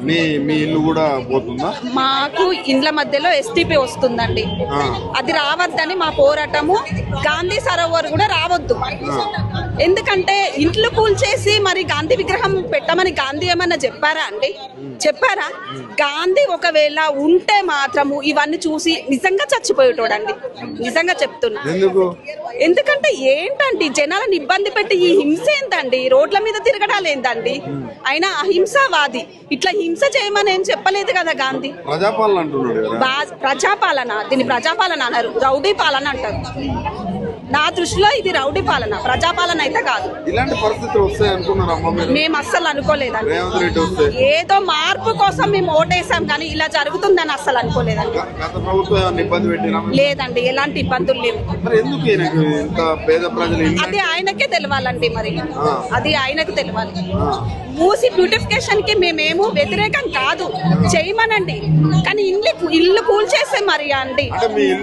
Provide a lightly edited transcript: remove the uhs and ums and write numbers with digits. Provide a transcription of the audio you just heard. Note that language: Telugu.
మీ ఇల్లు కూడా పోతుందా? మాకు ఇండ్ల మధ్యలో ఎస్టీపీ వస్తుందండి. అది రావద్దని మా పోరాటము. గాంధీ సరోవర్ కూడా రావద్దు. ఎందుకంటే ఇంట్లో కూల్చేసి మరి గాంధీ విగ్రహం పెట్టమని గాంధీ ఏమన్నా చెప్పారా అండి? చెప్పారా? గాంధీ ఒకవేళ ఉంటే మాత్రము ఇవన్నీ చూసి నిజంగా చచ్చిపోయేటోడండి. నిజంగా చెప్తున్నా. ఎందుకంటే ఏంటండి జనాలను ఇబ్బంది పెట్టి ఈ హింస ఏంటండి? రోడ్ల మీద తిరగడాలు ఏంటండి? ఆయన అహింసావాది. ఇట్లా హింస చేయమని ఏం చెప్పలేదు కదా గాంధీ. ప్రజాపాలన, దీన్ని ప్రజాపాలన అన్నారు, రౌడీ పాలన అంటారు. నా దృష్టిలో ఇది రౌడీ పాలన, ప్రజాపాలన అయితే కాదు. ఇలాంటి పరిస్థితులు వస్తాయి అనుకున్నారమ్మా మీరు? మేము అస్సలు అనుకోలేదండి. ఏదో మార్పు కోసం మేము ఓటేసాం కానీ ఇలా జరుగుతుందని అస్సలు అనుకోలేదండి. లేదండి, ఎలాంటి ఇబ్బందులు లేవు. అది ఆయనకే తెలవాలండి. మరి అది ఆయనకు తెలవాలి. మూసి బ్యూటిఫికేషన్ కి మేమేమో వ్యతిరేకం కాదు, చేయమనండి. కానీ ఇల్లు కూల్చేస్తే మరి అండి